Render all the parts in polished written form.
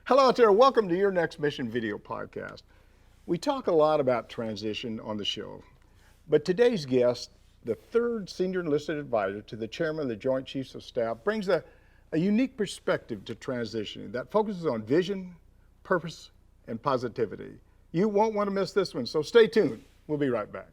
Hello out there. Welcome to Your Next Mission video podcast. We talk a lot about transition on the show, but today's guest, the third Senior Enlisted Advisor to the Chairman of the Joint Chiefs of Staff, brings a unique perspective to transitioning that focuses on vision, purpose, and positivity. You won't want to miss this one, so stay tuned. We'll be right back.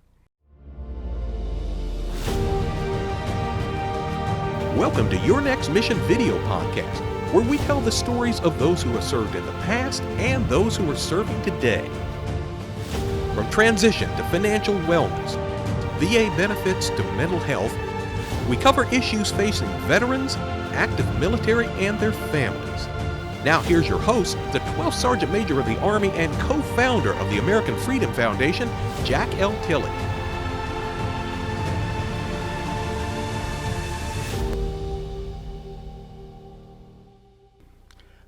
Welcome to Your Next Mission video podcast, where we tell the stories of those who have served in the past and those who are serving today. From transition to financial wellness, VA benefits to mental health, we cover issues facing veterans, active military, and their families. Now here's your host, the 12th Sergeant Major of the Army and co-founder of the American Freedom Foundation, Jack L. Tilley.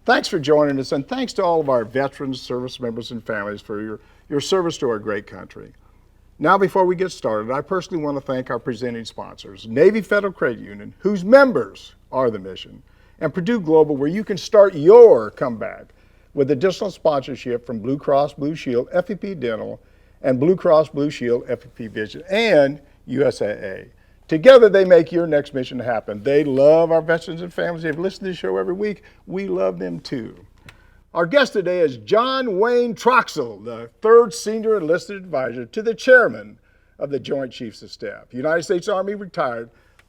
Thanks for joining us, and thanks to all of our veterans, service members, and families for your service to our great country. Now, before we get started, I personally want to thank our presenting sponsors, Navy Federal Credit Union, whose members are the mission, and Purdue Global, where you can start your comeback with additional sponsorship from Blue Cross Blue Shield FEP Dental and Blue Cross Blue Shield FEP Vision and USAA. Together, they make your next mission happen. They love our veterans and families. They've listened to the show every week. We love them too. Our guest today is John Wayne Troxell, the third Senior Enlisted Advisor to the Chairman of the Joint Chiefs of Staff, United States Army retired,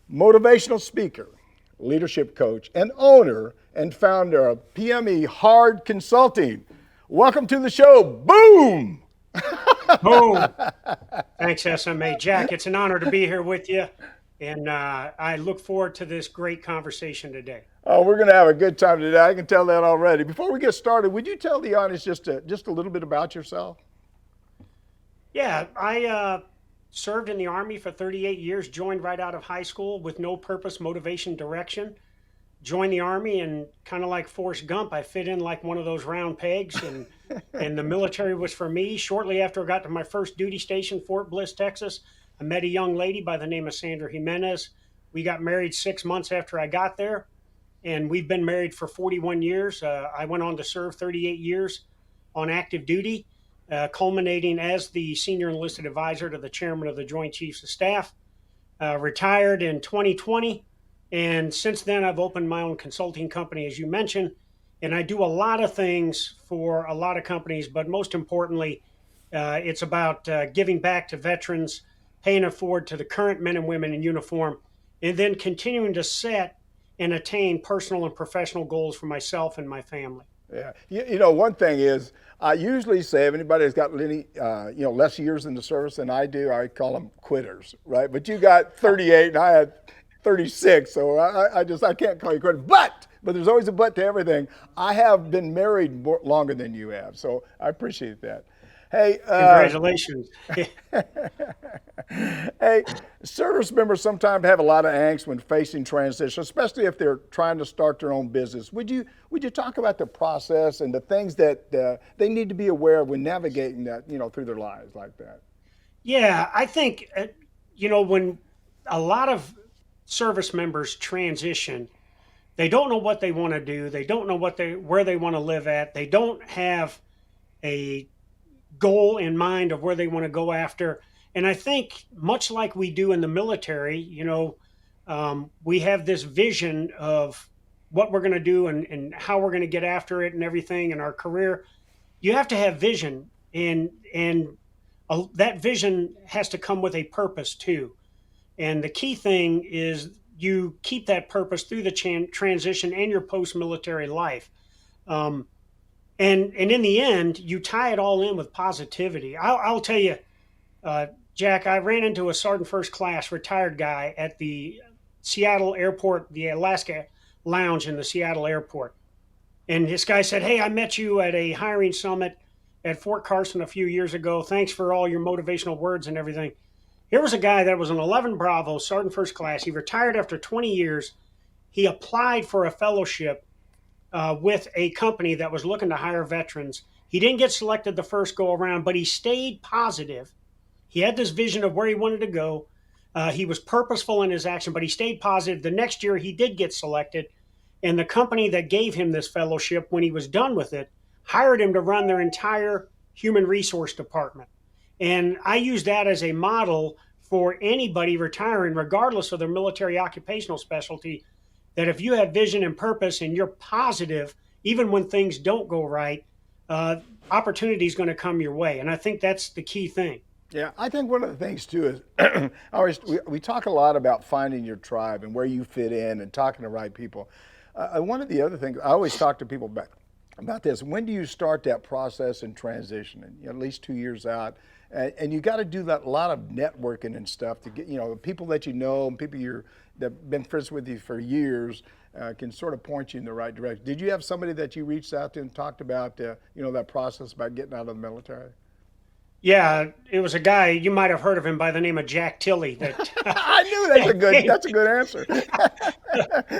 motivational speaker, leadership coach, and owner and founder of PME Hard Consulting. Welcome to the show. Boom! Boom. Thanks, SMA. Jack, it's an honor to be here with you, and I look forward to this great conversation today. Oh, we're going to have a good time today. I can tell that already. Before we get started, would you tell the audience just a little bit about yourself? Yeah, I served in the Army for 38 years, joined right out of high school with no purpose, motivation, direction. Joined the Army, and kind of like Forrest Gump, I fit in like one of those round pegs, and the military was for me. Shortly after I got to my first duty station, Fort Bliss, Texas, I met a young lady by the name of Sandra Jimenez. We got married 6 months after I got there, and we've been married for 41 years. I went on to serve 38 years on active duty, culminating as the Senior Enlisted Advisor to the Chairman of the Joint Chiefs of Staff. Retired in 2020. And since then, I've opened my own consulting company, as you mentioned, and I do a lot of things for a lot of companies, but most importantly, it's about giving back to veterans, paying it forward to the current men and women in uniform, and then continuing to set and attain personal and professional goals for myself and my family. Yeah, you know, one thing is, I usually say if anybody has got any, less years in the service than I do, I call them quitters, right? But you got 38 and I had 36, so I can't call you quitter. But there's always a but to everything. I have been married longer than you have, so I appreciate that. Hey, congratulations. Hey, service members sometimes have a lot of angst when facing transition, especially if they're trying to start their own business. Would you talk about the process and the things that they need to be aware of when navigating that, through their lives like that? Yeah, I think, when a lot of service members transition, they don't know what they want to do. They don't know where they want to live at. They don't have a goal in mind of where they want to go after. And I think much like we do in the military, we have this vision of what we're going to do and how we're going to get after it and everything in our career. You have to have vision, and that vision has to come with a purpose too. And the key thing is you keep that purpose through the transition and your post-military life. And in the end, you tie it all in with positivity. I'll tell you, Jack, I ran into a Sergeant First Class retired guy at the Seattle airport, the Alaska Lounge in the Seattle airport. And this guy said, "Hey, I met you at a hiring summit at Fort Carson a few years ago. Thanks for all your motivational words and everything." Here was a guy that was an 11 Bravo, Sergeant First Class. He retired after 20 years. He applied for a fellowship with a company that was looking to hire veterans. He didn't get selected the first go around, but he stayed positive. He had this vision of where he wanted to go. He was purposeful in his action, but he stayed positive. The next year he did get selected, And the company that gave him this fellowship, when he was done with it, hired him to run their entire human resource department. And I use that as a model for anybody retiring, regardless of their military occupational specialty, that if you have vision and purpose and you're positive, even when things don't go right, opportunity is going to come your way. And I think that's the key thing. Yeah, I think one of the things too is we talk a lot about finding your tribe and where you fit in and talking to the right people. One of the other things I always talk to people about this: when do you start that process and transition? And at least 2 years out, and you got to do that a lot of networking and stuff to get people that and people that've been friends with you for years can sort of point you in the right direction. Did you have somebody that you reached out to and talked about that process about getting out of the military? Yeah, it was a guy, you might have heard of him by the name of Jack Tilley. That I knew that's a good answer.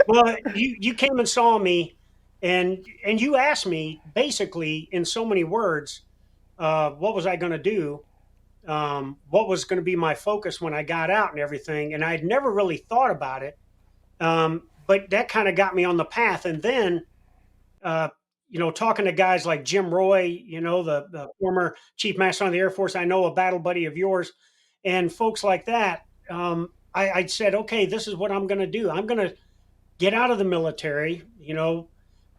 Well, you came and saw me, and you asked me basically in so many words, what was I going to do? What was going to be my focus when I got out and everything? And I'd never really thought about it, but that kind of got me on the path. And then, talking to guys like Jim Roy, the former Chief Master of the Air Force, I know a battle buddy of yours, and folks like that, I said, okay, this is what I'm going to do. I'm going to get out of the military,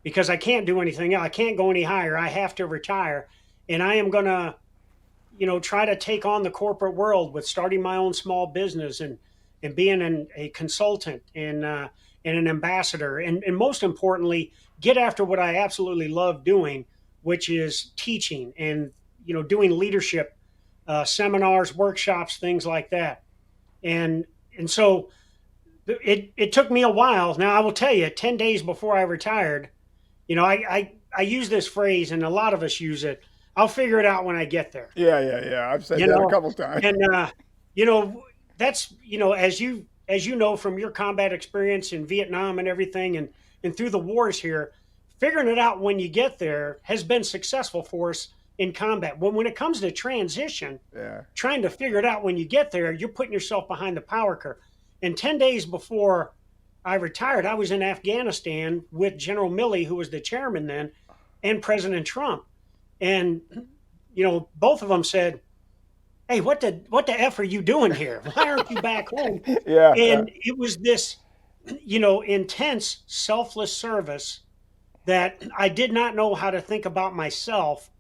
because I can't do anything else. I can't go any higher. I have to retire. And I am going to, try to take on the corporate world with starting my own small business and being a consultant and an ambassador. And most importantly, get after what I absolutely love doing, which is teaching and, doing leadership seminars, workshops, things like that. And so it took me a while. Now, I will tell you, 10 days before I retired, I use this phrase, and a lot of us use it. I'll figure it out when I get there. Yeah. I've said that a couple times. And, that's, as you know, from your combat experience in Vietnam and everything, and through the wars here, figuring it out when you get there has been successful for us in combat. When it comes to transition, trying to figure it out when you get there, you're putting yourself behind the power curve. And 10 days before I retired, I was in Afghanistan with General Milley, who was the chairman then, and President Trump. And, both of them said, hey, what the F are you doing here? Why aren't you back home? It was this, intense, selfless service that I did not know how to think about myself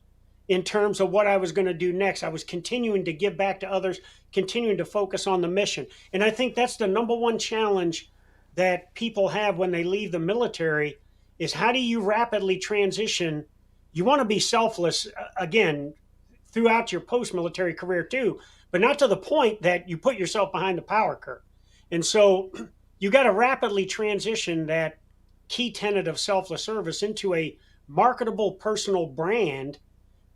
in terms of what I was going to do next. I was continuing to give back to others, continuing to focus on the mission. And I think that's the number one challenge that people have when they leave the military is how do you rapidly transition? You want to be selfless, again, throughout your post-military career too, but not to the point that you put yourself behind the power curve. And so you got to rapidly transition that key tenet of selfless service into a marketable personal brand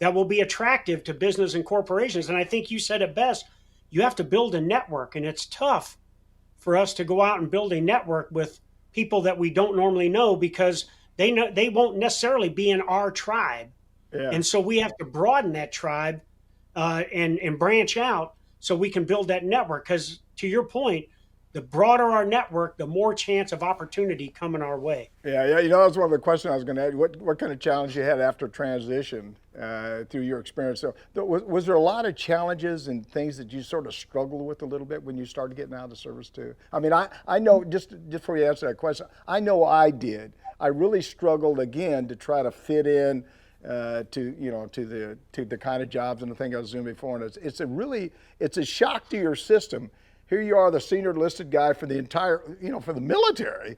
that will be attractive to business and corporations. And I think you said it best, you have to build a network, and it's tough for us to go out and build a network with people that we don't normally know because they won't necessarily be in our tribe. Yeah. And so we have to broaden that tribe and branch out so we can build that network. Because to your point, the broader our network, the more chance of opportunity coming our way. Yeah. That was one of the questions I was going to ask. What kind of challenge you had after transition through your experience? So, was there a lot of challenges and things that you sort of struggled with a little bit when you started getting out of the service too? I mean, I know, just before you answer that question, I know I did. I really struggled again to try to fit in to the kind of jobs and the thing I was doing before, and it's a shock to your system. Here you are, the senior enlisted guy for the entire, for the military,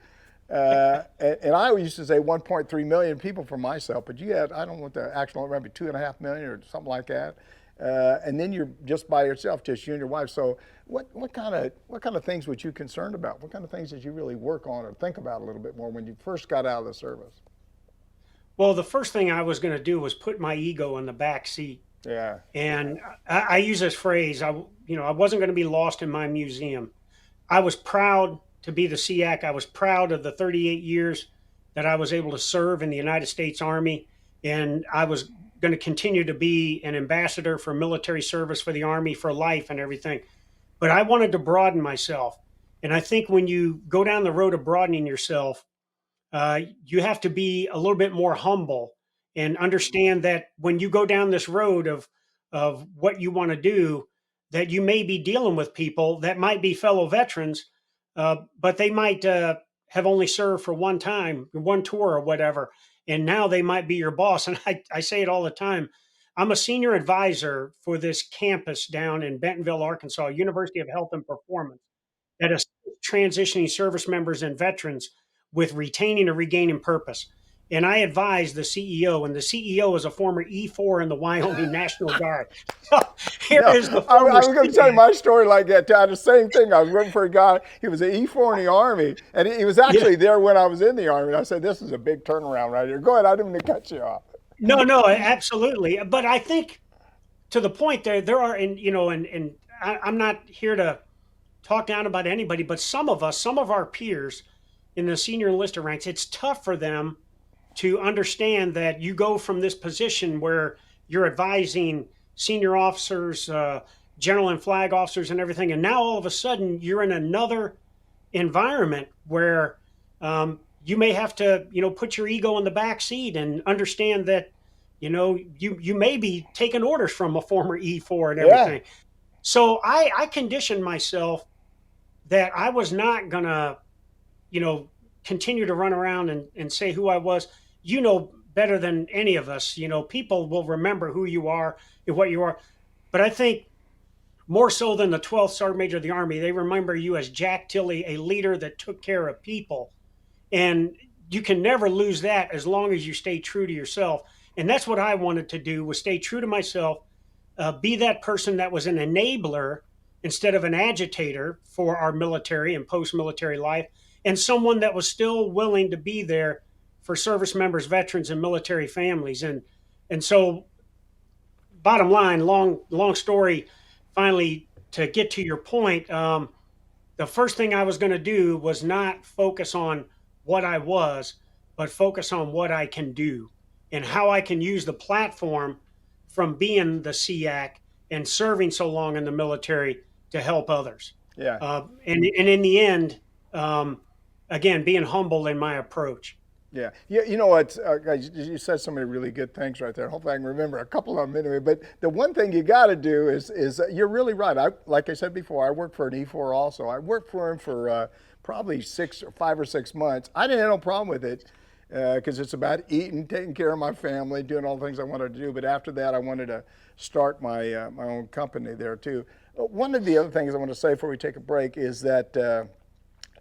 and I used to say 1.3 million people for myself, but you had, I don't know what the actual number, maybe 2.5 million or something like that, and then you're just by yourself, just you and your wife. So what kind of things were you concerned about? What kind of things did you really work on or think about a little bit more when you first got out of the service? Well, the first thing I was going to do was put my ego in the back seat. Yeah. And I use this phrase, I wasn't going to be lost in my museum. I was proud to be the SEAC. I was proud of the 38 years that I was able to serve in the United States Army. And I was going to continue to be an ambassador for military service for the Army for life and everything. But I wanted to broaden myself. And I think when you go down the road of broadening yourself, you have to be a little bit more humble and understand that when you go down this road of what you want to do, that you may be dealing with people that might be fellow veterans, but they might have only served for one time, one tour or whatever, and now they might be your boss. And I say it all the time. I'm a senior advisor for this campus down in Bentonville, Arkansas, University of Health and Performance, that assists transitioning service members and veterans with retaining and regaining purpose. And I advise the CEO, and the CEO is a former E4 in the Wyoming National Guard. So here No, is the I former was going to tell you CEO. my story like that too. I had the same thing. I was working for a guy. He was an E4 in the Army, and he was actually there when I was in the Army. And I said, "This is a big turnaround right here." Go ahead. I didn't mean to cut you off. No, no, absolutely. But I think to the point there are, and I'm not here to talk down about anybody, but some of us, some of our peers in the senior enlisted ranks, it's tough for them to understand that you go from this position where you're advising senior officers, general and flag officers, and everything, and now all of a sudden you're in another environment where you may have to, put your ego in the back seat and understand that, you may be taking orders from a former E4 and Yeah, everything. So I conditioned myself that I was not gonna, continue to run around and say who I was. Better than any of us. People will remember who you are and what you are. But I think more so than the 12th Sergeant Major of the Army, they remember you as Jack Tilley, a leader that took care of people. And you can never lose that as long as you stay true to yourself. And that's what I wanted to do, was stay true to myself, be that person that was an enabler instead of an agitator for our military and post-military life, and someone that was still willing to be there for service members, veterans, and military families. And so, bottom line, long story, finally, to get to your point, the first thing I was going to do was not focus on what I was, but focus on what I can do and how I can use the platform from being the SEAC and serving so long in the military to help others. yeah. And in the end, again, being humble in my approach. Yeah, you know what, guys, you said so many really good things right there. Hopefully I can remember a couple of them anyway. But the one thing you got to do is you're really right. Like I said before, I worked for an E4 also. I worked for him for probably 5 or 6 months. I didn't have no problem with it because it's about eating, taking care of my family, doing all the things I wanted to do. But after that, I wanted to start my my own company there too. One of the other things I want to say before we take a break is that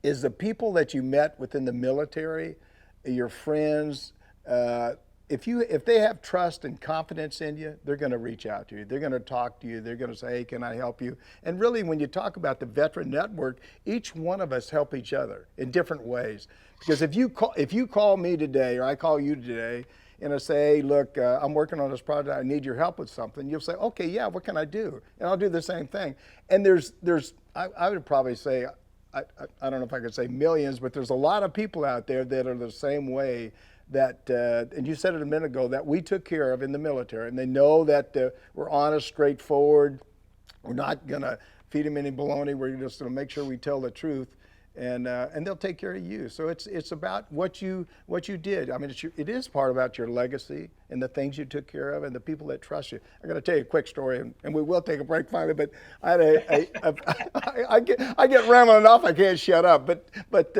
is the people that you met within the military, your friends, if they have trust and confidence in you, they're going to reach out to you. They're going to talk to you. They're going to say, "Hey, can I help you?" And really, when you talk about the veteran network, each one of us help each other in different ways. Because if you call me today, or I call you today, and I say, "Hey, look, I'm working on this project. I need your help with something," you'll say, "Okay, yeah, what can I do?" And I'll do the same thing. And I would probably say, I don't know if I could say millions, but there's a lot of people out there that are the same way that, and you said it a minute ago, that we took care of in the military. And they know that we're honest, straightforward. We're not going to feed them any baloney. We're just going to make sure we tell the truth. And they'll take care of you. So it's about what you did. I mean, it is part about your legacy and the things you took care of and the people that trust you. I'm going to tell you a quick story, and we will take a break finally. But I had I get rambling enough. I can't shut up. But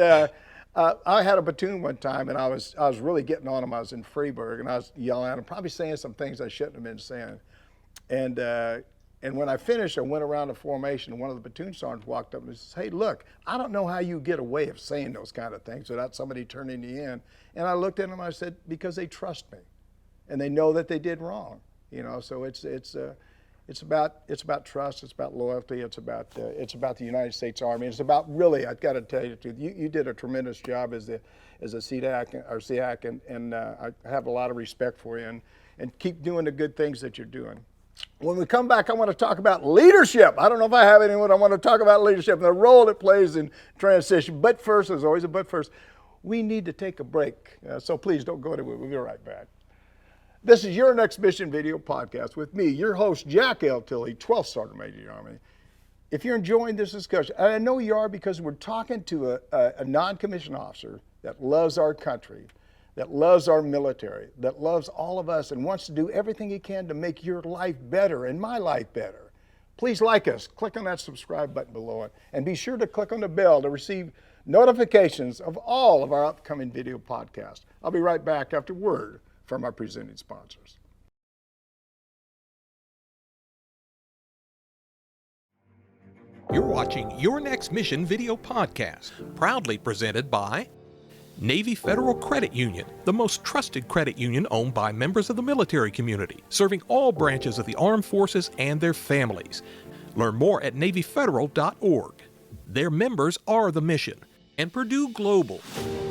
I had a platoon one time, and I was really getting on them. I was in Freeburg, and I was yelling at them, probably saying some things I shouldn't have been saying. And when I finished, I went around the formation, and one of the platoon sergeants walked up and says, "Hey, look, I don't know how you get away of saying those kind of things without somebody turning you in." And I looked at him and I said, "Because they trust me, and they know that they did wrong." So it's about trust, it's about loyalty, it's about the United States Army. It's about, really, I've got to tell you the truth. You did a tremendous job as a SEAC, and I have a lot of respect for you, and keep doing the good things that you're doing. When we come back, I want to talk about leadership. I don't know if I have anyone. I want to talk about leadership and the role it plays in transition. But first, there's always a but first, we need to take a break. So please don't go anywhere. We'll be right back. This is Your Next Mission Video Podcast with me, your host, Jack L. Tilley, 12th Sergeant Major of the Army. If you're enjoying this discussion, and I know you are because we're talking to a non-commissioned officer that loves our country, that loves our military, that loves all of us and wants to do everything he can to make your life better and my life better. Please like us, click on that subscribe button below it, and be sure to click on the bell to receive notifications of all of our upcoming video podcasts. I'll be right back after word from our presenting sponsors. You're watching Your Next Mission video podcast, proudly presented by Navy Federal Credit Union, the most trusted credit union owned by members of the military community, serving all branches of the armed forces and their families. Learn more at NavyFederal.org. Their members are the mission. And Purdue Global.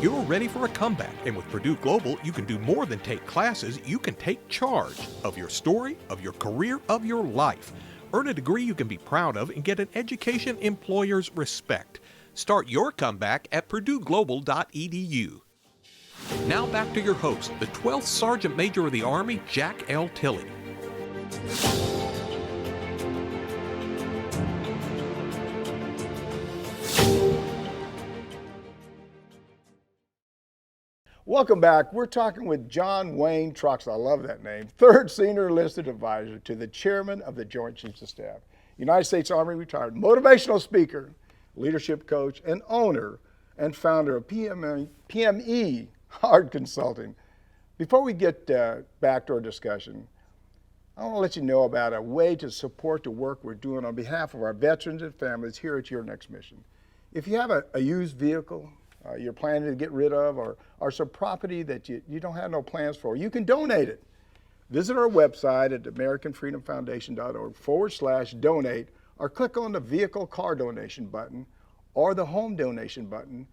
You're ready for a comeback, and with Purdue Global, you can do more than take classes. You can take charge of your story, of your career, of your life. Earn a degree you can be proud of and get an education employers respect. Start your comeback at purdueglobal.edu. Now back to your host, the 12th Sergeant Major of the Army, Jack L. Tilley. Welcome back. We're talking with John Wayne Troxell. I love that name. 3rd Senior Enlisted Advisor to the Chairman of the Joint Chiefs of Staff, United States Army retired, motivational speaker, leadership coach, and owner and founder of PME Hard Consulting. Before we get back to our discussion, I want to let you know about a way to support the work we're doing on behalf of our veterans and families here at Your Next Mission. If you have a used vehicle, you're planning to get rid of, or some property that you don't have no plans for, you can donate it. Visit our website at AmericanFreedomFoundation.org/donate, or click on the vehicle car donation button or the home donation button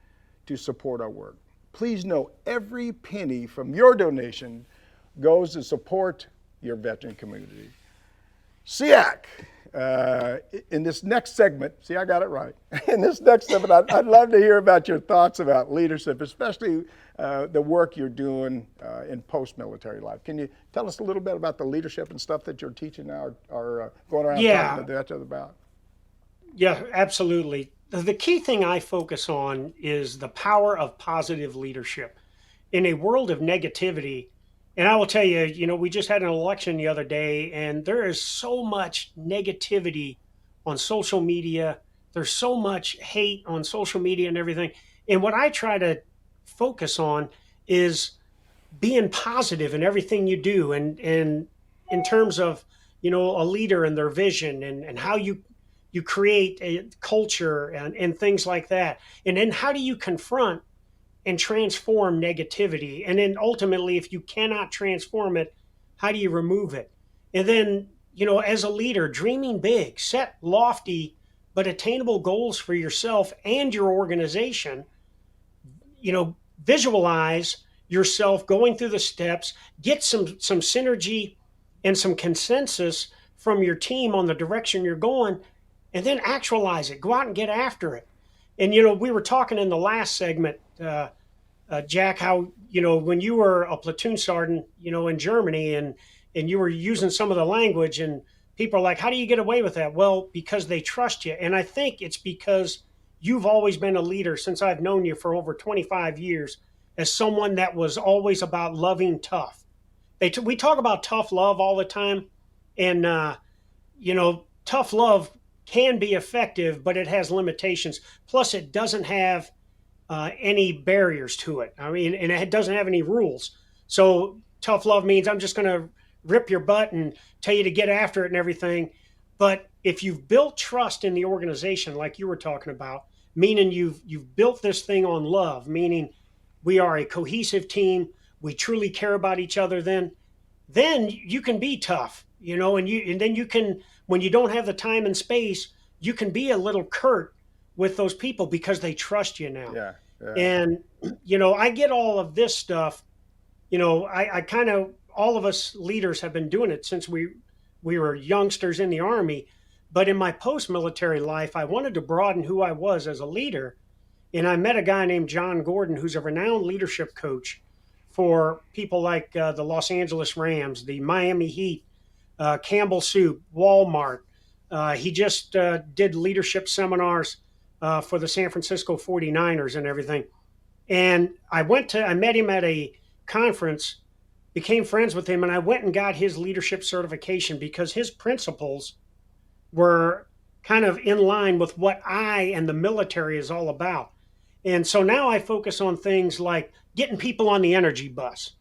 to support our work. Please know every penny from your donation goes to support your veteran community. SEAC. In this next segment, see, I got it right. In this next segment, I'd love to hear about your thoughts about leadership, especially the work you're doing in post-military life. Can you tell us a little bit about the leadership and stuff that you're teaching now or going around talking to the veterans about? Yeah, absolutely. The key thing I focus on is the power of positive leadership. In a world of negativity, and I will tell you, we just had an election the other day, and there is so much negativity on social media. There's so much hate on social media and everything. And what I try to focus on is being positive in everything you do. And in terms of, a leader and their vision and how you create a culture and things like that. And then how do you confront and transform negativity? And then ultimately, if you cannot transform it, how do you remove it? And then, as a leader, dreaming big, set lofty but attainable goals for yourself and your organization. Visualize yourself going through the steps, get some synergy and some consensus from your team on the direction you're going, and then actualize it. Go out and get after it. And, we were talking in the last segment, Jack, how, when you were a platoon sergeant, in Germany and you were using some of the language and people are like, how do you get away with that? Well, because they trust you. And I think it's because you've always been a leader since I've known you for over 25 years as someone that was always about loving tough. We talk about tough love all the time. And, tough love can be effective, but it has limitations. Plus, it doesn't have any barriers to it. I mean, and it doesn't have any rules. So tough love means I'm just going to rip your butt and tell you to get after it and everything. But if you've built trust in the organization, like you were talking about, meaning you've built this thing on love, meaning we are a cohesive team, we truly care about each other, then you can be tough, and then you can, when you don't have the time and space, you can be a little curt with those people because they trust you now. Yeah. And, I get all of this stuff, I kind of, all of us leaders have been doing it since we were youngsters in the Army. But in my post-military life, I wanted to broaden who I was as a leader. And I met a guy named John Gordon, who's a renowned leadership coach for people like the Los Angeles Rams, the Miami Heat, Campbell Soup, Walmart. He just did leadership seminars for the San Francisco 49ers and everything. And I met him at a conference, became friends with him, and I went and got his leadership certification because his principles were kind of in line with what I and the military is all about. And so now I focus on things like getting people on the energy bus,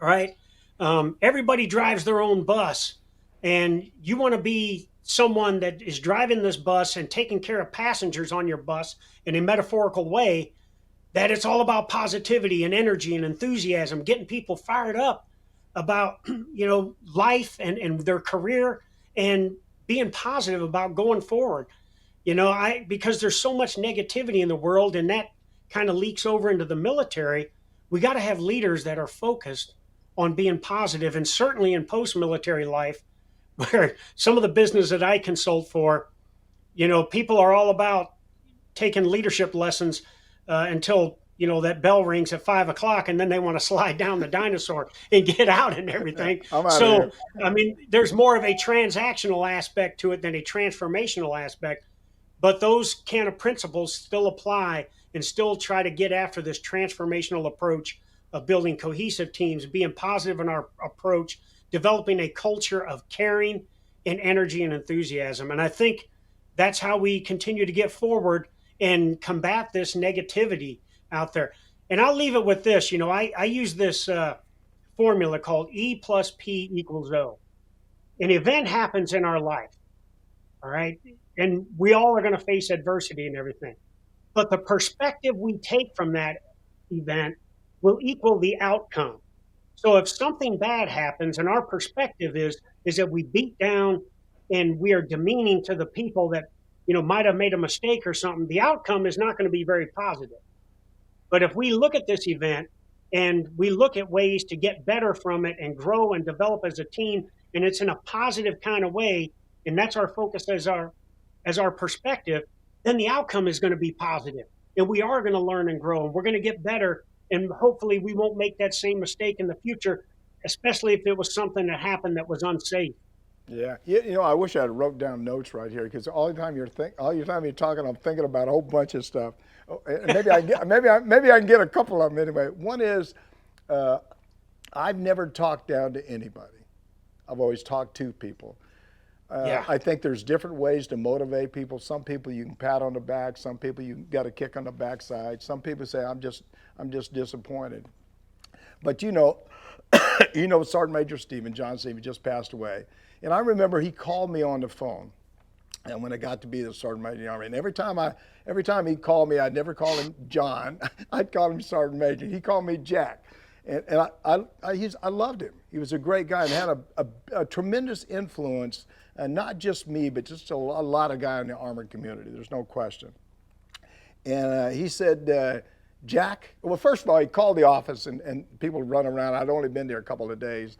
right? Everybody drives their own bus, and you want to be someone that is driving this bus and taking care of passengers on your bus in a metaphorical way, that it's all about positivity and energy and enthusiasm, getting people fired up about life and their career, and being positive about going forward. I because there's so much negativity in the world, and that kind of leaks over into the military. We got to have leaders that are focused on being positive, and certainly in post-military life, where some of the business that I consult for, people are all about taking leadership lessons until that bell rings at 5 o'clock, and then they want to slide down the dinosaur and get out and everything. So, I mean, there's more of a transactional aspect to it than a transformational aspect, but those kind of principles still apply, and still try to get after this transformational approach of building cohesive teams, being positive in our approach, developing a culture of caring and energy and enthusiasm. And I think that's how we continue to get forward and combat this negativity out there. And I'll leave it with this. I use this formula called E plus P equals O. An event happens in our life, all right? And we all are going to face adversity and everything. But the perspective we take from that event will equal the outcome. So if something bad happens and our perspective is that we beat down and we are demeaning to the people that might have made a mistake or something, the outcome is not going to be very positive. But if we look at this event and we look at ways to get better from it and grow and develop as a team, and it's in a positive kind of way, and that's our focus as our perspective, then the outcome is going to be positive. And we are going to learn and grow, and we're going to get better. And hopefully we won't make that same mistake in the future, especially if it was something that happened that was unsafe. Yeah, I wish I had wrote down notes right here, because all the time you're talking, I'm thinking about a whole bunch of stuff. Maybe I can get a couple of them anyway. One is, I've never talked down to anybody. I've always talked to people. I think there's different ways to motivate people. Some people you can pat on the back. Some people you got a kick on the backside. Some people say, I'm just disappointed. But Sergeant Major John Stephen just passed away. And I remember he called me on the phone, and when I got to be the Sergeant Major in the Army, and every time he called me, I'd never call him John. I'd call him Sergeant Major. He called me Jack. And I loved him. He was a great guy and had a tremendous influence, not just me, but just a lot of guys in the armored community. There's no question. And he said, Jack, well, first of all, he called the office, and people run around. I'd only been there a couple of days.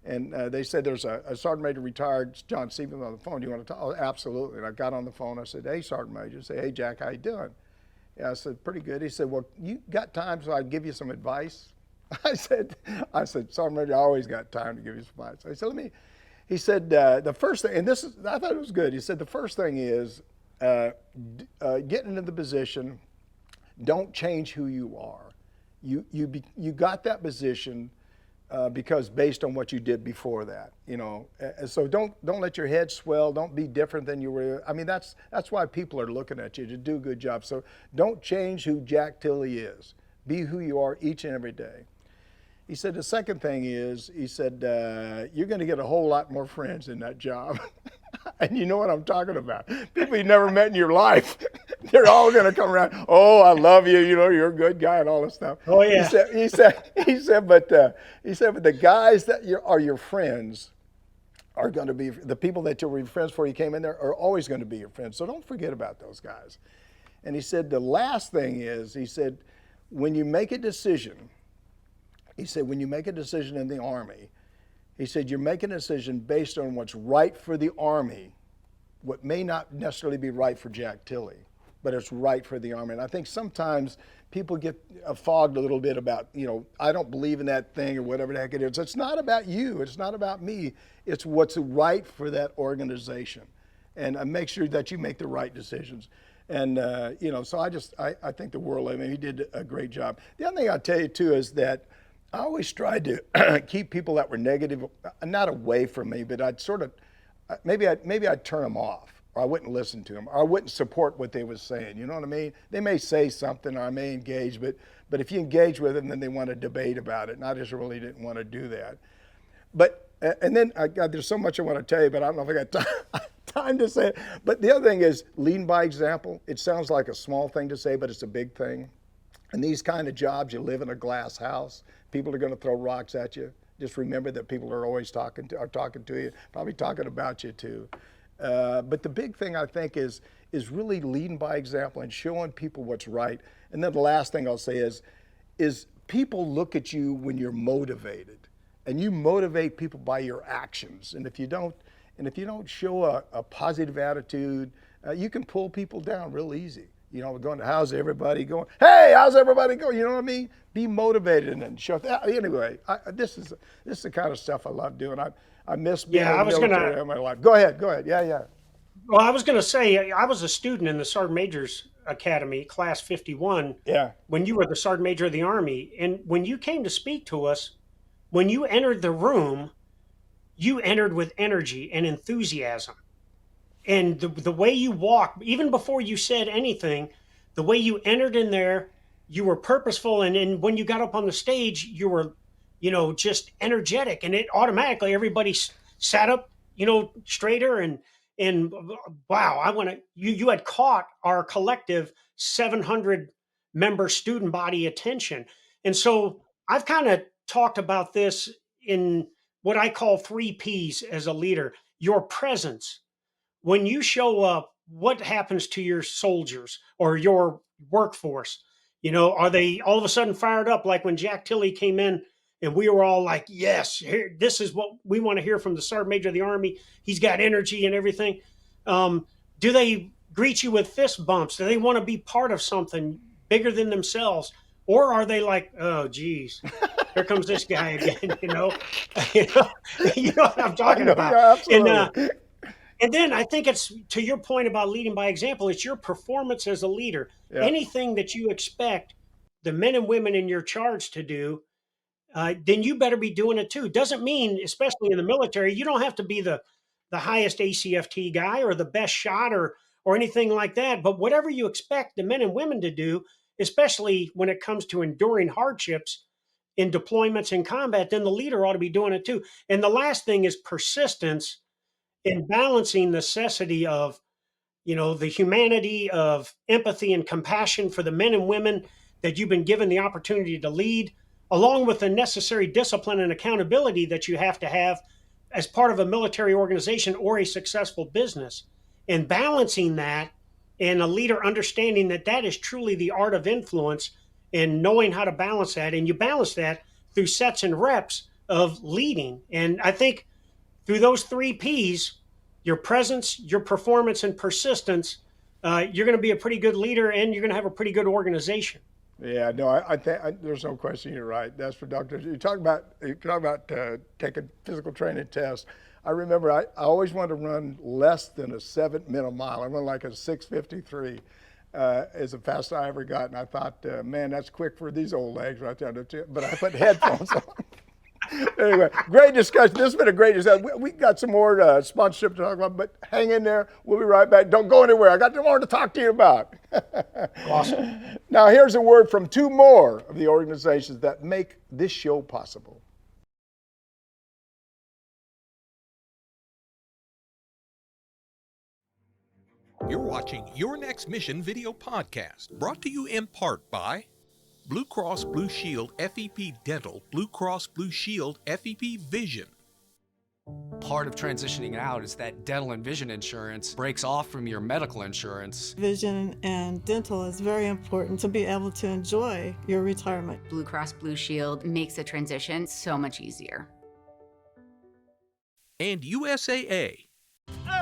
And they said, there's a Sergeant Major retired, John Stevens, on the phone. Do you want to talk? Oh, absolutely. And I got on the phone. I said, hey, Sergeant Major. I said, hey, Jack, how you doing? Yeah, I said, pretty good. He said, well, you got time so I can give you some advice? I said, Sergeant Major, I always got time to give you some advice. I said, he said, the first thing, and I thought it was good. He said, the first thing is getting into the position, don't change who you are. You got that position because based on what you did before that, so don't let your head swell. Don't be different than you were. I mean, that's why people are looking at you to do a good job. So don't change who Jack Tilley is. Be who you are each and every day. He said the second thing is, he said, you're going to get a whole lot more friends in that job. And you know what I'm talking about. People you never met in your life. They're all going to come around. Oh, I love you. You're a good guy and all this stuff. Oh, yeah. He said, but the guys that are your friends are going to be, the people that you're friends for, you came in there, are always going to be your friends. So don't forget about those guys. And he said, the last thing is, he said, when you make a decision, in the Army, he said, you're making a decision based on what's right for the Army, what may not necessarily be right for Jack Tilley, but it's right for the Army. And I think sometimes people get fogged a little bit about, I don't believe in that thing or whatever the heck it is. It's not about you. It's not about me. It's what's right for that organization. And make sure that you make the right decisions. And, so I think the world of him. He did a great job. The other thing I'll tell you too is that I always tried to keep people that were negative, not away from me, but I'd sort of, maybe I'd turn them off, or I wouldn't listen to them, or I wouldn't support what they were saying. You know what I mean? They may say something, or I may engage, but if you engage with them, then they want to debate about it. And I just really didn't want to do that. But, and then, God, there's so much I want to tell you, but I don't know if I got time to say it. But the other thing is leading by example. It sounds like a small thing to say, but it's a big thing. And these kind of jobs, you live in a glass house. People are going to throw rocks at you. Just remember that people are always talking to you, probably talking about you too. But the big thing I think is really leading by example and showing people what's right. And then the last thing I'll say is people look at you when you're motivated, and you motivate people by your actions. And if you don't show a positive attitude, you can pull people down real easy. We're going to how's everybody going? Hey, how's everybody going? You know what I mean? Be motivated and show that. Anyway, this is the kind of stuff I love doing. I miss being in the military in my life. Go ahead. Yeah. Well, I was going to say, I was a student in the Sergeant Major's Academy, Class 51. Yeah. When you were the Sergeant Major of the Army, and when you came to speak to us, when you entered the room, you entered with energy and enthusiasm. And the way you walked, even before you said anything, the way you entered in there, you were purposeful. And when you got up on the stage, you were, just energetic. And it automatically, everybody sat up, straighter. And wow, you had caught our collective 700 member student body attention. And so I've kind of talked about this in what I call 3 Ps as a leader: your presence. When you show up, what happens to your soldiers or your workforce? Are they all of a sudden fired up like when Jack Tilley came in and we were all like, yes, this is what we want to hear from the Sergeant Major of the Army. He's got energy and everything. Do they greet you with fist bumps? Do they want to be part of something bigger than themselves? Or are they like, oh, geez, here comes this guy again, you know what I'm talking about. Yeah, absolutely. And then I think it's, to your point about leading by example, it's your performance as a leader. Yeah. Anything that you expect the men and women in your charge to do, then you better be doing it too. Doesn't mean, especially in the military, you don't have to be the highest ACFT guy or the best shot or anything like that. But whatever you expect the men and women to do, especially when it comes to enduring hardships in deployments and combat, then the leader ought to be doing it too. And the last thing is persistence in balancing necessity of, the humanity of empathy and compassion for the men and women that you've been given the opportunity to lead, along with the necessary discipline and accountability that you have to have as part of a military organization or a successful business. And balancing that, and a leader understanding that is truly the art of influence, and knowing how to balance that. And you balance that through sets and reps of leading. And I think through those 3 Ps, your presence, your performance, and persistence, you're going to be a pretty good leader, and you're going to have a pretty good organization. Yeah, no, I think there's no question. You're right. That's for doctors. You talk about taking physical training tests. I remember I always wanted to run less than a 7-minute mile. I run like a 6:53 as the fastest I ever got, and I thought, man, that's quick for these old legs right there. But I put headphones on. Anyway, great discussion. This has been a great discussion. We got some more sponsorship to talk about, but hang in there. We'll be right back. Don't go anywhere. I got more to talk to you about. Awesome. Now, here's a word from 2 more of the organizations that make this show possible. You're watching Your Next Mission video podcast, brought to you in part by Blue Cross Blue Shield FEP Dental, Blue Cross Blue Shield FEP Vision. Part of transitioning out is that dental and vision insurance breaks off from your medical insurance. Vision and dental is very important to be able to enjoy your retirement. Blue Cross Blue Shield makes the transition so much easier. And USAA.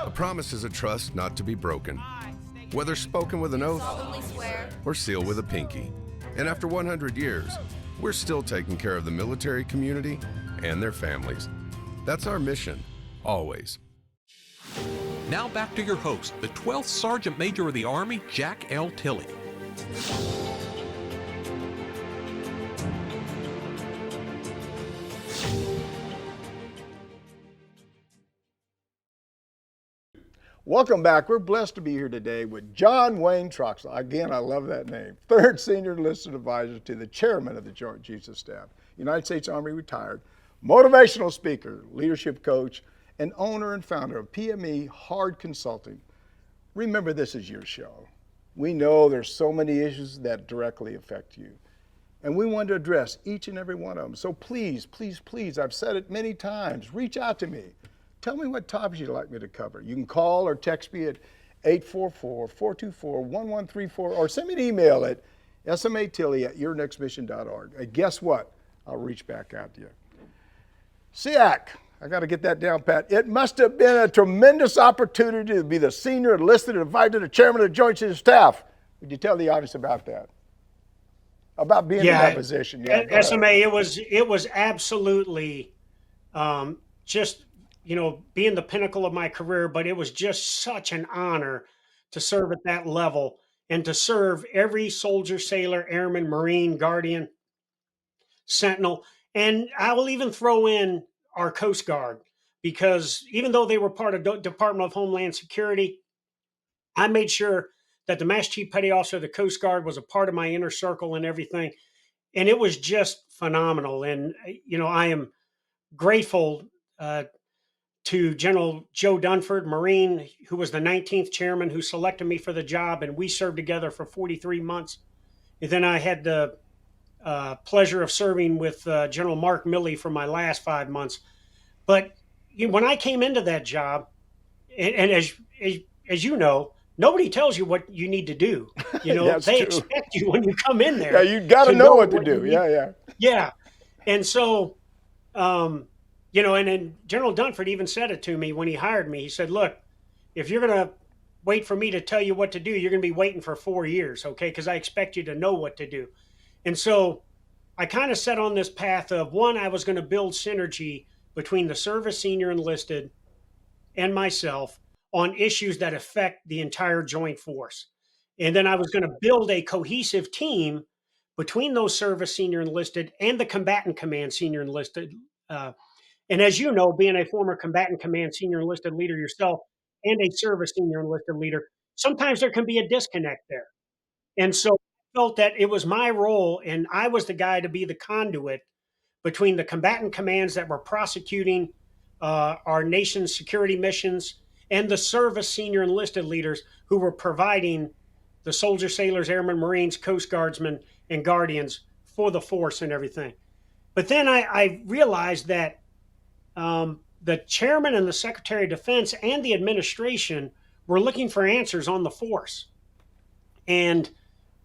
A promise is a trust not to be broken, whether spoken with an oath or sealed with a pinky. And after 100 years, we're still taking care of the military community and their families. That's our mission, always. Now back to your host, the 12th Sergeant Major of the Army, Jack L. Tilley. Welcome back. We're blessed to be here today with John Wayne Troxell. Again, I love that name. 3rd Senior Enlisted Advisor to the Chairman of the Joint Chiefs of Staff, United States Army retired, motivational speaker, leadership coach, and owner and founder of PME Hard Consulting. Remember, this is your show. We know there's so many issues that directly affect you, and we want to address each and every one of them. So please, please, please, I've said it many times, reach out to me. Tell me what topics you'd like me to cover. You can call or text me at 844-424-1134 or send me an email at smatilley@yournextmission.org. And guess what? I'll reach back out to you. SEAC, I got to get that down, Pat. It must have been a tremendous opportunity to be the Senior Enlisted Advisor to the Chairman of the Joint Chiefs of Staff. Would you tell the audience about that? About being in that position? Yeah, SMA, it was absolutely just, being the pinnacle of my career, but it was just such an honor to serve at that level and to serve every soldier, sailor, airman, Marine, Guardian, Sentinel. And I will even throw in our Coast Guard, because even though they were part of Department of Homeland Security, I made sure that the Master Chief Petty Officer of the Coast Guard was a part of my inner circle and everything. And it was just phenomenal. And, I am grateful to General Joe Dunford, Marine, who was the 19th chairman, who selected me for the job, and we served together for 43 months. And then I had the pleasure of serving with General Mark Milley for my last 5 months. But when I came into that job, and as you know, nobody tells you what you need to do. They expect you when you come in there. Yeah, you got to know what to do. Yeah. And so, and then General Dunford even said it to me when he hired me. He said, look, if you're going to wait for me to tell you what to do, you're going to be waiting for 4 years, okay? Because I expect you to know what to do. And so I kind of set on this path of, one, I was going to build synergy between the service senior enlisted and myself on issues that affect the entire joint force. And then I was going to build a cohesive team between those service senior enlisted and the combatant command senior enlisted. And as you know, being a former combatant command senior enlisted leader yourself and a service senior enlisted leader, sometimes there can be a disconnect there. And so I felt that it was my role, and I was the guy to be the conduit between the combatant commands that were prosecuting our nation's security missions and the service senior enlisted leaders who were providing the soldiers, sailors, airmen, Marines, Coast Guardsmen, and Guardians for the force and everything. But then I realized that the chairman and the Secretary of Defense and the administration were looking for answers on the force. And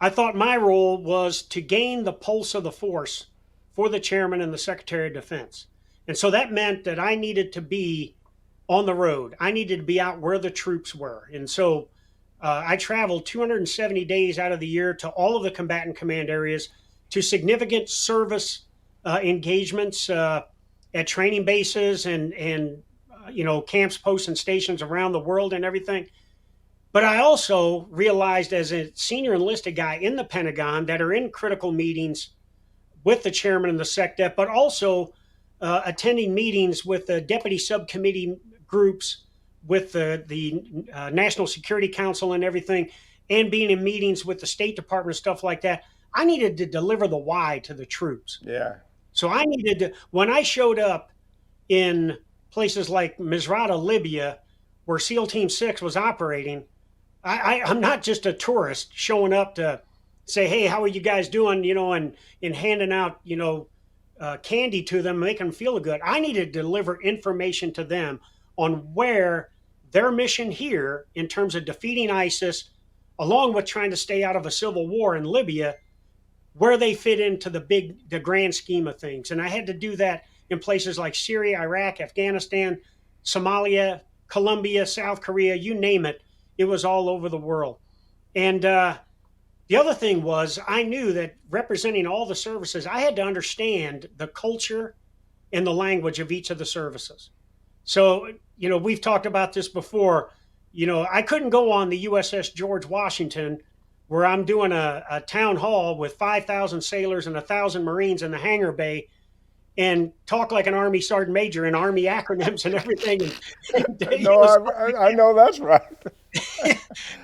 I thought my role was to gain the pulse of the force for the chairman and the Secretary of Defense. And so that meant that I needed to be on the road. I needed to be out where the troops were. And so I traveled 270 days out of the year to all of the combatant command areas, to significant service engagements at training bases and camps, posts, and stations around the world and everything. But I also realized, as a senior enlisted guy in the Pentagon, that are in critical meetings with the chairman and the SecDef, but also attending meetings with the deputy subcommittee groups, with the National Security Council and everything, and being in meetings with the State Department, stuff like that. I needed to deliver the why to the troops. Yeah. So I needed to, when I showed up in places like Misrata, Libya, where SEAL Team 6 was operating, I'm not just a tourist showing up to say, hey, how are you guys doing, and handing out, candy to them, making them feel good. I needed to deliver information to them on where their mission here, in terms of defeating ISIS, along with trying to stay out of a civil war in Libya, where they fit into the grand scheme of things. And I had to do that in places like Syria, Iraq, Afghanistan, Somalia, Colombia, South Korea, you name it. It was all over the world. And the other thing was, I knew that representing all the services, I had to understand the culture and the language of each of the services. So, we've talked about this before. I couldn't go on the USS George Washington where I'm doing a town hall with 5,000 sailors and 1,000 Marines in the hangar bay and talk like an Army Sergeant Major and Army acronyms and everything. No, I know that's right.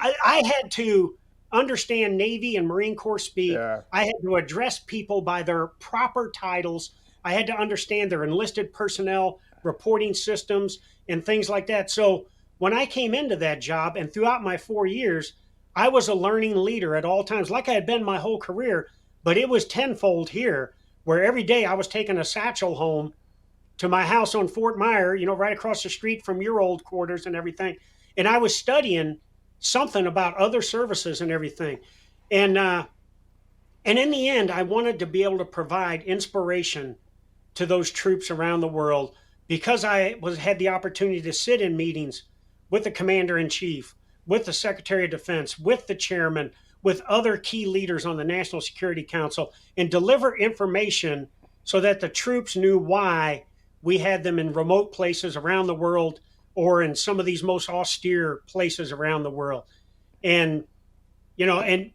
I had to understand Navy and Marine Corps speak. Yeah. I had to address people by their proper titles. I had to understand their enlisted personnel reporting systems and things like that. So when I came into that job and throughout my 4 years, I was a learning leader at all times, like I had been my whole career, but it was tenfold here, where every day I was taking a satchel home to my house on Fort Myer, right across the street from your old quarters and everything. And I was studying something about other services and everything. And in the end, I wanted to be able to provide inspiration to those troops around the world because I had the opportunity to sit in meetings with the commander in chief, with the Secretary of Defense, with the chairman, with other key leaders on the National Security Council, and deliver information so that the troops knew why we had them in remote places around the world or in some of these most austere places around the world. And, and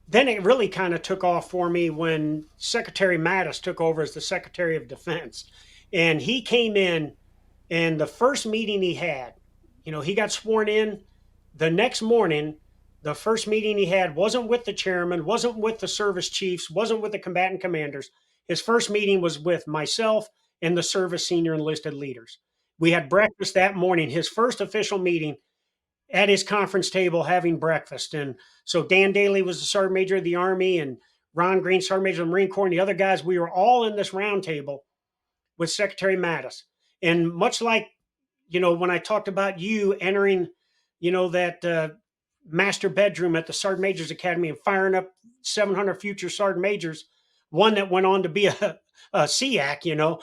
then it really kind of took off for me when Secretary Mattis took over as the Secretary of Defense. And he came in, and the first meeting he had, he got sworn in the next morning. The first meeting he had wasn't with the chairman, wasn't with the service chiefs, wasn't with the combatant commanders. His first meeting was with myself and the service senior enlisted leaders. We had breakfast that morning, his first official meeting at his conference table having breakfast. And so Dan Daly was the Sergeant Major of the Army and Ron Green, Sergeant Major of the Marine Corps, and the other guys, we were all in this round table with Secretary Mattis. And much like, when I talked about you entering, that master bedroom at the Sergeant Major's Academy and firing up 700 future Sergeant Majors, one that went on to be a SEAC,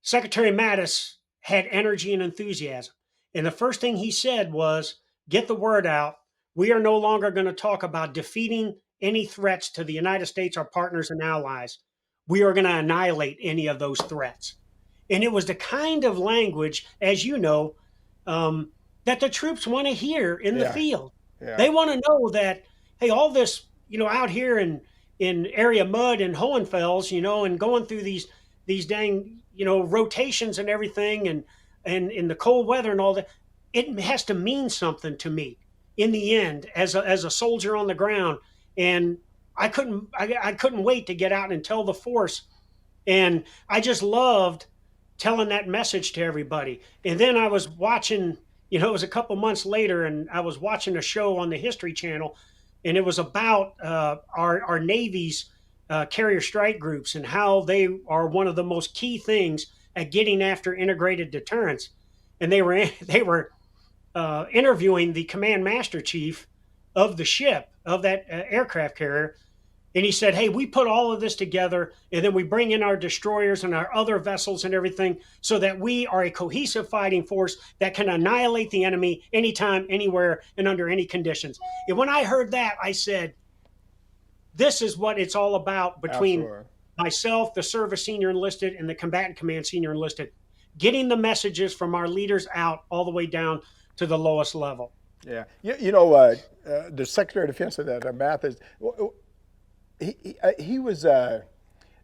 Secretary Mattis had energy and enthusiasm. And the first thing he said was, get the word out. We are no longer going to talk about defeating any threats to the United States, our partners and allies. We are going to annihilate any of those threats. And it was the kind of language, as you know, that the troops want to hear in the field. Yeah. They want to know that, hey, all this, out here in area mud and Hohenfels, and going through these dang, rotations and everything and in the cold weather and all that, it has to mean something to me in the end as a soldier on the ground. And I couldn't wait to get out and tell the force. And I just loved telling that message to everybody. And then I was watching, it was a couple months later, and I was watching a show on the History Channel, and it was about our Navy's carrier strike groups and how they are one of the most key things at getting after integrated deterrence. And they were interviewing the command master chief of the ship, of that aircraft carrier. And he said, hey, we put all of this together, and then we bring in our destroyers and our other vessels and everything so that we are a cohesive fighting force that can annihilate the enemy anytime, anywhere, and under any conditions. And when I heard that, I said, this is what it's all about between myself, the service senior enlisted, and the combatant command senior enlisted, getting the messages from our leaders out all the way down to the lowest level. Yeah. The Secretary of Defense of that, Mathis, he was,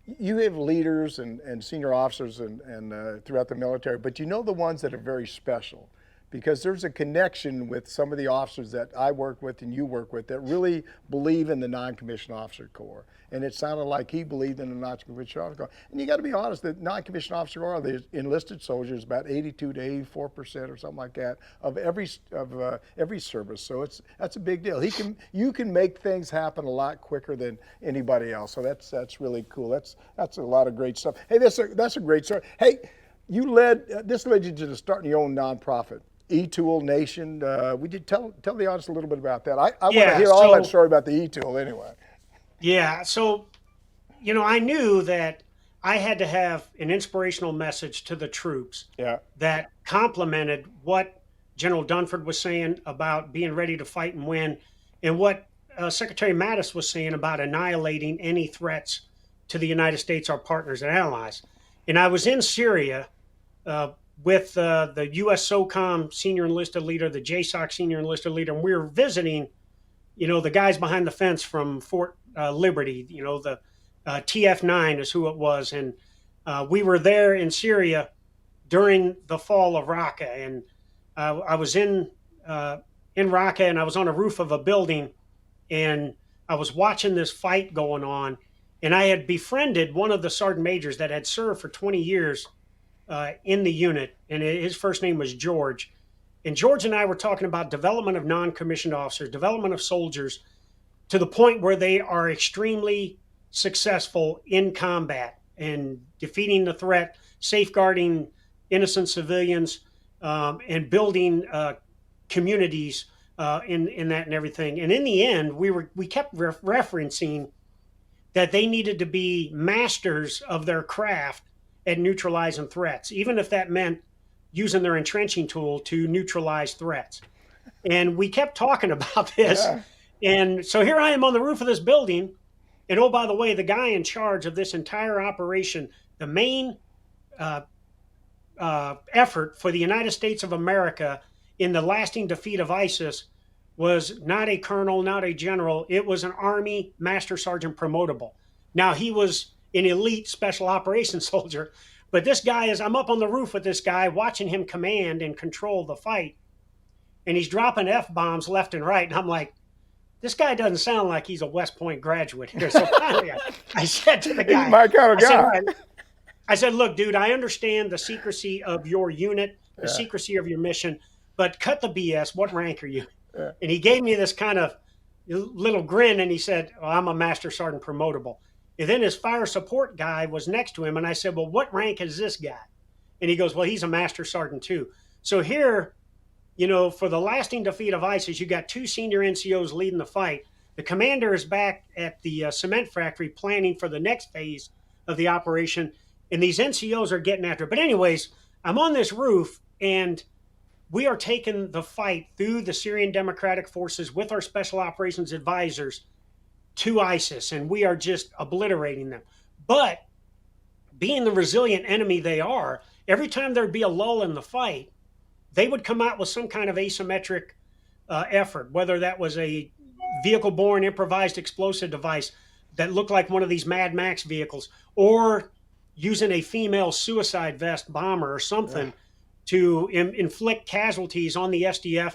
you have leaders and senior officers and throughout the military, but the ones that are very special, because there's a connection with some of the officers that I work with and you work with that really believe in the non-commissioned officer corps. And it sounded like he believed in the non-commissioned officer corps. And you got to be honest, the non-commissioned officer corps, the enlisted soldiers, about 82 to 84% or something like that of every service. So that's a big deal. You can make things happen a lot quicker than anybody else. So that's really cool. That's a lot of great stuff. Hey, that's a great story. Hey, this led you to starting your own nonprofit, E-Tool Nation. Would you tell the audience a little bit about that? I want to hear all that story about the E-Tool anyway. Yeah, so, I knew that I had to have an inspirational message to the troops that complemented what General Dunford was saying about being ready to fight and win, and what Secretary Mattis was saying about annihilating any threats to the United States, our partners and allies. And I was in Syria with the U.S. SOCOM Senior Enlisted Leader, the JSOC Senior Enlisted Leader, and we were visiting, the guys behind the fence from Fort Liberty, the TF9 is who it was. And we were there in Syria during the fall of Raqqa. And I was in Raqqa, and I was on a roof of a building, and I was watching this fight going on. And I had befriended one of the sergeant majors that had served for 20 years in the unit, and his first name was George. And George and I were talking about development of non-commissioned officers, development of soldiers, to the point where they are extremely successful in combat and defeating the threat, safeguarding innocent civilians, and building communities in that and everything. And in the end, we kept referencing that they needed to be masters of their craft at neutralizing threats, even if that meant using their entrenching tool to neutralize threats. And we kept talking about this. Yeah. And so here I am on the roof of this building. And oh, by the way, the guy in charge of this entire operation, the main effort for the United States of America in the lasting defeat of ISIS was not a colonel, not a general. It was an Army Master Sergeant promotable. Now, he was an elite special operations soldier, but this guy I'm up on the roof with this guy watching him command and control the fight, and he's dropping F-bombs left and right. And I'm like, this guy doesn't sound like he's a West Point graduate here. So finally, I said to the guy, He's my kind of guy. All right. I said, look, dude, I understand the secrecy of your unit, the secrecy of your mission, but cut the BS. What rank are you? Yeah. And he gave me this kind of little grin, and he said, I'm a Master Sergeant promotable. And then his fire support guy was next to him, and I said, well, what rank is this guy? And he goes, well, he's a Master Sergeant too. So here, for the lasting defeat of ISIS, you got two senior NCOs leading the fight. The commander is back at the cement factory planning for the next phase of the operation, and these NCOs are getting after it. But anyways, I'm on this roof, and we are taking the fight through the Syrian Democratic Forces with our special operations advisors to ISIS, and we are just obliterating them. But being the resilient enemy they are, every time there'd be a lull in the fight, they would come out with some kind of asymmetric effort, whether that was a vehicle-borne improvised explosive device that looked like one of these Mad Max vehicles, or using a female suicide vest bomber or something to inflict casualties on the SDF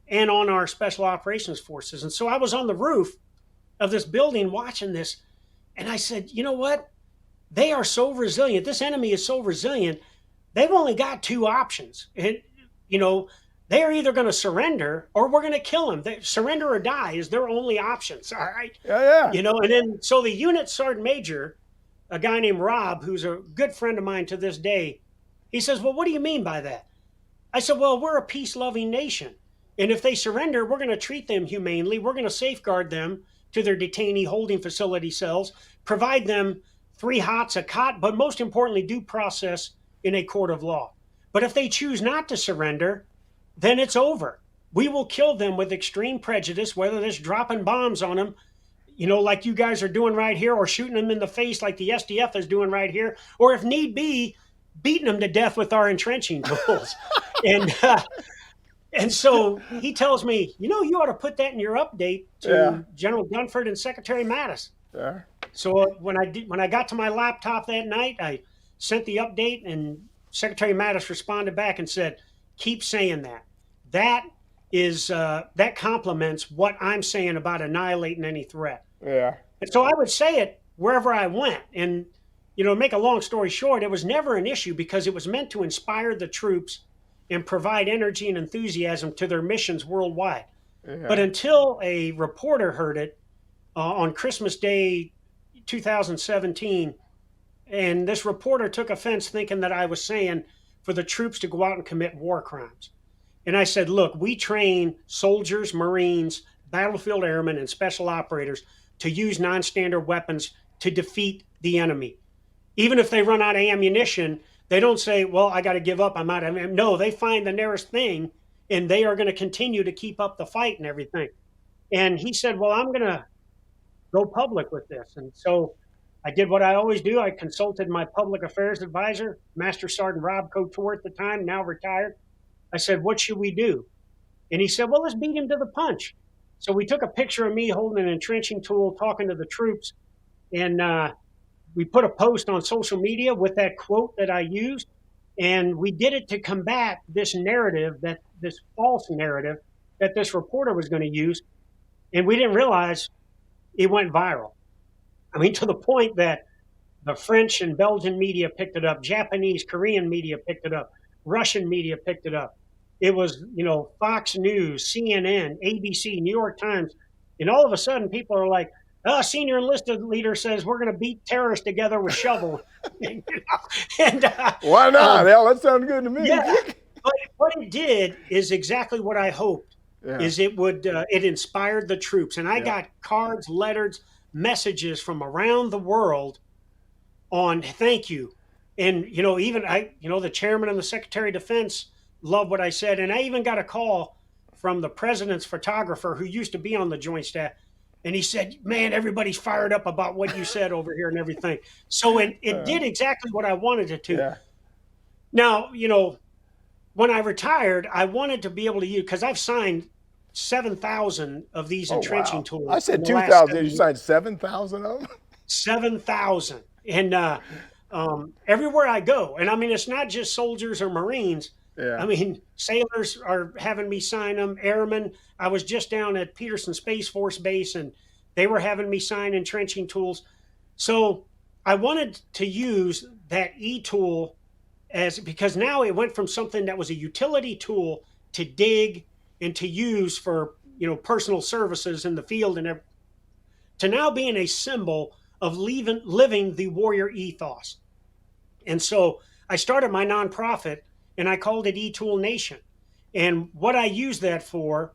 and on our special operations forces. And so I was on the roof of this building watching this, and I said, you know what? They are so resilient. This enemy is so resilient. They've only got two options. And, they are either going to surrender or we're going to kill them. Surrender or die is their only options. All right. Yeah. And then so the unit sergeant major, a guy named Rob, who's a good friend of mine to this day, he says, well, what do you mean by that? I said, well, we're a peace-loving nation. And if they surrender, we're going to treat them humanely. We're going to safeguard them to their detainee holding facility cells, provide them 3 hots, a cot, but most importantly, due process in a court of law. But if they choose not to surrender, then it's over. We will kill them with extreme prejudice, whether it's dropping bombs on them, like you guys are doing right here, or shooting them in the face like the SDF is doing right here, or if need be, beating them to death with our entrenching tools. And so he tells me, you ought to put that in your update to General Dunford and Secretary Mattis. Yeah. So when I got to my laptop that night, I sent the update, and Secretary Mattis responded back and said, keep saying that. That complements what I'm saying about annihilating any threat. Yeah. And so I would say it wherever I went. And, make a long story short, it was never an issue because it was meant to inspire the troops and provide energy and enthusiasm to their missions worldwide. Yeah. But until a reporter heard it on Christmas Day 2017, and this reporter took offense thinking that I was saying for the troops to go out and commit war crimes. And I said, look, we train soldiers, Marines, battlefield airmen, and special operators to use non-standard weapons to defeat the enemy. Even if they run out of ammunition, they don't say, well, I got to give up, I'm out of ammunition. No, they find the nearest thing, and they are going to continue to keep up the fight and everything. And he said, well, I'm going to go public with this. And so I did what I always do. I consulted my public affairs advisor, Master Sergeant Rob Couture at the time, now retired. I said, what should we do? And he said, well, let's beat him to the punch. So we took a picture of me holding an entrenching tool, talking to the troops, and we put a post on social media with that quote that I used. And we did it to combat this narrative, this false narrative that this reporter was going to use. And we didn't realize it went viral. I mean, to the point that the French and Belgian media picked it up, Japanese, Korean media picked it up, Russian media picked it up. It was, Fox News, CNN, ABC, New York Times. And all of a sudden people are like, senior enlisted leader says we're going to beat terrorists together with shovel. and Why not? Hell, that sounds good to me. Yeah, but what it did is exactly what I hoped. Yeah. Is it would it inspired the troops, and I got cards, letters, messages from around the world on thank you, and even the chairman and the secretary of defense loved what I said, and I even got a call from the president's photographer who used to be on the Joint Staff. And he said, man, everybody's fired up about what you said over here and everything. So it did exactly what I wanted it to. Yeah. Now, when I retired, I wanted to be able to use, because I've signed 7,000 of these entrenching tools. I said 2,000. You signed 7,000 of them? 7,000. And everywhere I go, and I mean, it's not just soldiers or Marines. Yeah. I mean, sailors are having me sign them, airmen. I was just down at Peterson Space Force Base, and they were having me sign entrenching tools. So I wanted to use that e-tool because now it went from something that was a utility tool to dig and to use for, personal services in the field to now being a symbol of living the warrior ethos. And so I started my nonprofit, and I called it E-Tool Nation. And what I use that for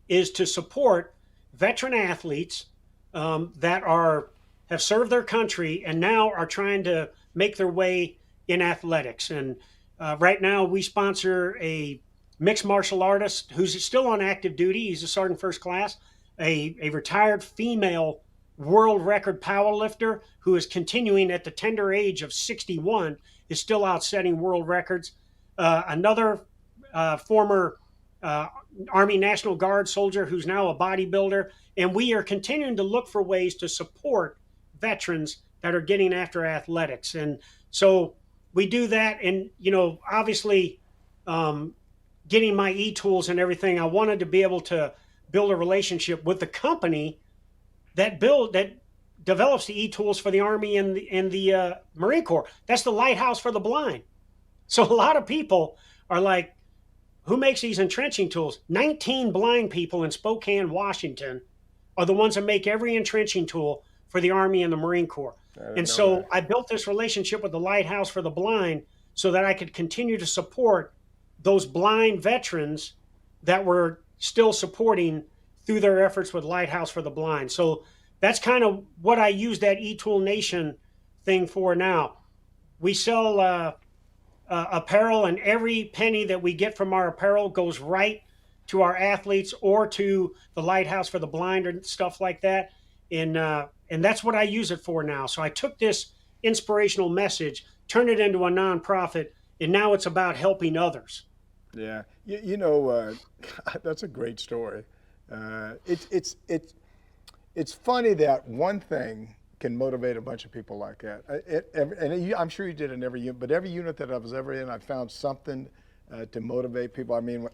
is to support veteran athletes that have served their country and now are trying to make their way in athletics. And right now we sponsor a mixed martial artist who's still on active duty. He's a sergeant first class, a retired female world record powerlifter who is continuing at the tender age of 61, is still out setting world records. Another former Army National Guard soldier who's now a bodybuilder. And we are continuing to look for ways to support veterans that are getting after athletics. And so we do that. And, obviously getting my e-tools and everything, I wanted to be able to build a relationship with the company that develops the e-tools for the Army and the Marine Corps. That's the Lighthouse for the Blind. So a lot of people are like, who makes these entrenching tools? 19 blind people in Spokane, Washington are the ones that make every entrenching tool for the Army and the Marine Corps. And so I built this relationship with the Lighthouse for the Blind so that I could continue to support those blind veterans that were still supporting through their efforts with Lighthouse for the Blind. So that's kind of what I use that E-Tool Nation thing for now. We sell apparel, and every penny that we get from our apparel goes right to our athletes or to the Lighthouse for the Blind and stuff like that. And that's what I use it for now. So I took this inspirational message, turned it into a nonprofit, and now it's about helping others. Yeah, that's a great story. It's funny that one thing can motivate a bunch of people like that. I'm sure you did in every unit, but every unit that I was ever in, I found something to motivate people. I mean,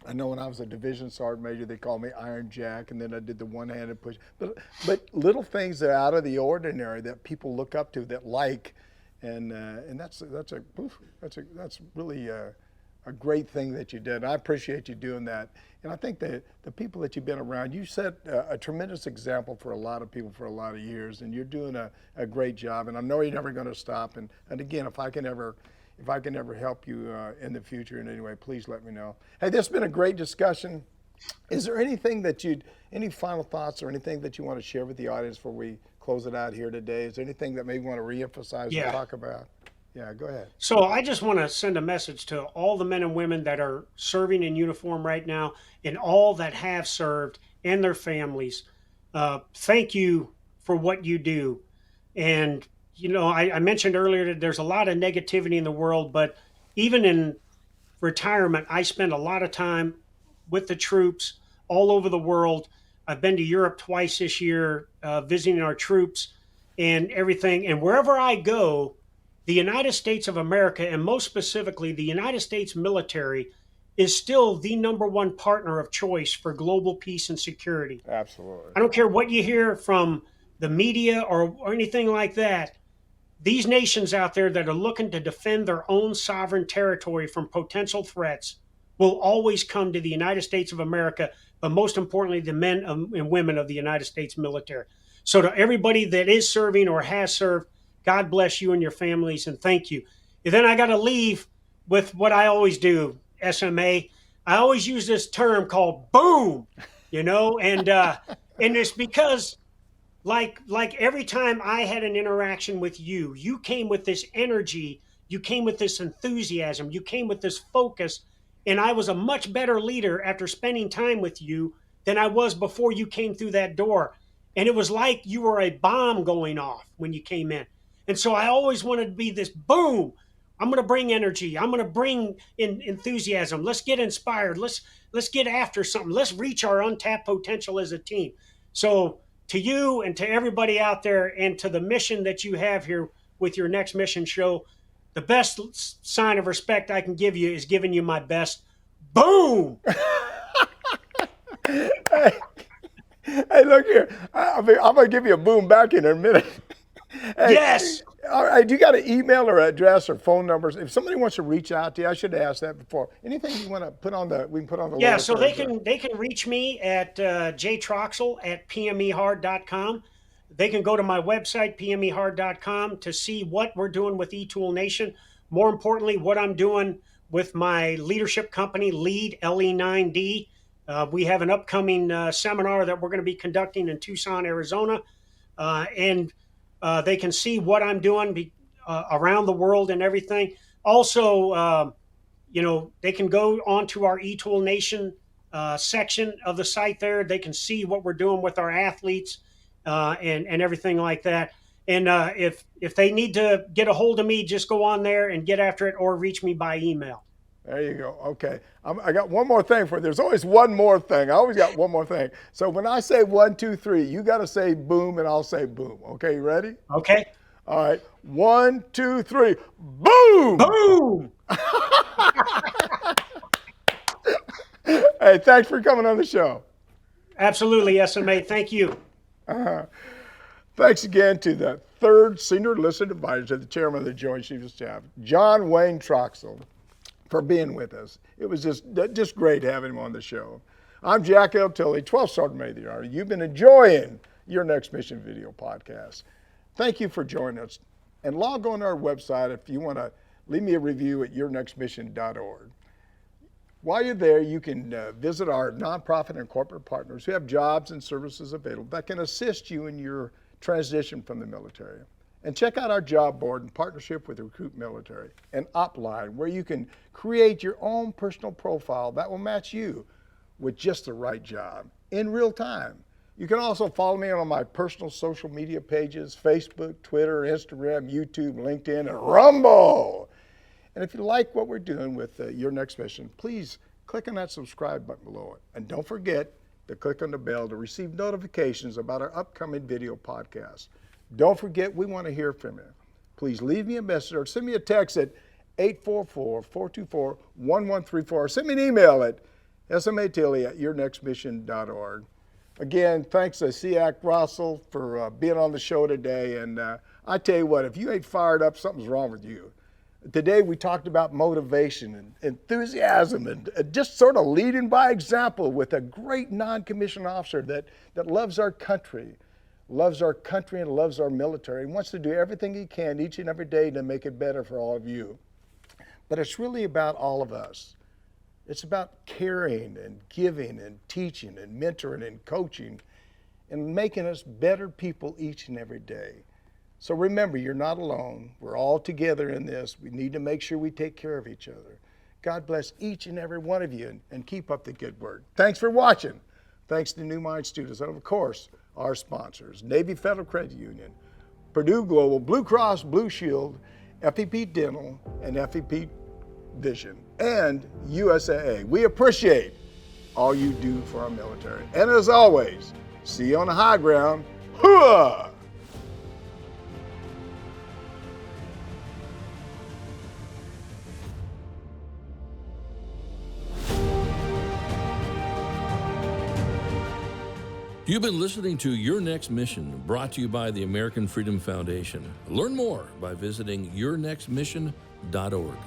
I know when I was a division sergeant major, they called me Iron Jack, and then I did the one-handed push. But little things that are out of the ordinary that people look up to, that like, and that's really a great thing that you did. I appreciate you doing that. And I think that the people that you've been around, you set a tremendous example for a lot of people for a lot of years, and you're doing a great job. And I know you're never going to stop. And again, if I can ever help you in the future in any way, please let me know. Hey, this has been a great discussion. Is there anything any final thoughts or anything that you want to share with the audience before we close it out here today? Is there anything that maybe you want to reemphasize or talk about? Yeah, go ahead. So I just want to send a message to all the men and women that are serving in uniform right now and all that have served and their families. Thank you for what you do. And, you know, I mentioned earlier that there's a lot of negativity in the world, but even in retirement, I spend a lot of time with the troops all over the world. I've been to Europe twice this year, visiting our troops and everything. And wherever I go, the United States of America, and most specifically, the United States military, is still the number one partner of choice for global peace and security. Absolutely. I don't care what you hear from the media or anything like that. These nations out there that are looking to defend their own sovereign territory from potential threats will always come to the United States of America, but most importantly, the men and women of the United States military. So to everybody that is serving or has served, God bless you and your families, and thank you. And then I got to leave with what I always do, SMA. I always use this term called boom, you know, and it's because like every time I had an interaction with you, you came with this energy, you came with this enthusiasm, you came with this focus, and I was a much better leader after spending time with you than I was before you came through that door. And it was like you were a bomb going off when you came in. And so I always wanted to be this boom. I'm going to bring energy. I'm going to bring in enthusiasm. Let's get inspired. Let's get after something. Let's reach our untapped potential as a team. So to you and to everybody out there and to the mission that you have here with your Next Mission show, the best sign of respect I can give you is giving you my best boom. Hey, look here. I'm going to give you a boom back in a minute. Hey, Yes. All right. You got an email or address or phone numbers? If somebody wants to reach out to you, I should have asked that before. Anything you want to put on the, we can put on the Yeah, lower so third they can reach me at jtroxell@pmehard.com. They can go to my website, pmehard.com, to see what we're doing with eTool Nation. More importantly, what I'm doing with my leadership company, Lead, LE9D. We have an upcoming seminar that we're going to be conducting in Tucson, Arizona. And they can see what I'm doing around the world and everything. Also, you know, they can go onto our eTool Nation section of the site there. They can see what we're doing with our athletes and everything like that. And if they need to get a hold of me, just go on there and get after it or reach me by email. There you go. Okay. I got one more thing for you. There's always one more thing. I always got one more thing. So when I say 1, 2, 3, you got to say boom and I'll say boom. Okay, you ready? Okay. All right. 1, 2, 3. Boom! Boom! Hey, thanks for coming on the show. Absolutely, SMA. Thank you. Thanks again to the third Senior Enlisted Advisor, the Chairman of the Joint Chiefs of Staff, John Wayne Troxell, for being with us. It was just great having him on the show. I'm Jack L. Tilley, 12th Sergeant Major of the Army. You've been enjoying your Next Mission video podcast. Thank you for joining us. And log on to our website if you want to leave me a review at yournextmission.org. While you're there, you can visit our nonprofit and corporate partners who have jobs and services available that can assist you in your transition from the military. And check out our job board in partnership with Recruit Military and Opline, where you can create your own personal profile that will match you with just the right job in real time. You can also follow me on my personal social media pages, Facebook, Twitter, Instagram, YouTube, LinkedIn, and Rumble. And if you like what we're doing with Your Next Mission, please click on that subscribe button below it. And don't forget to click on the bell to receive notifications about our upcoming video podcasts. Don't forget, we want to hear from you. Please leave me a message or send me a text at 844-424-1134 or send me an email at smatilley@yournextmission.org. Again, thanks to SEAC Russell for being on the show today. And I tell you what, if you ain't fired up, something's wrong with you. Today we talked about motivation and enthusiasm and just sort of leading by example with a great non-commissioned officer that loves our country and loves our military and wants to do everything he can each and every day to make it better for all of you. But it's really about all of us. It's about caring and giving and teaching and mentoring and coaching and making us better people each and every day. So remember, you're not alone. We're all together in this. We need to make sure we take care of each other. God bless each and every one of you and keep up the good work. Thanks for watching. Thanks to New Mind Students and, of course, our sponsors, Navy Federal Credit Union, Purdue Global, Blue Cross Blue Shield, FEP Dental, and FEP Vision, and USAA. We appreciate all you do for our military. And as always, see you on the high ground. Hooah! You've been listening to Your Next Mission, brought to you by the American Freedom Foundation. Learn more by visiting yournextmission.org.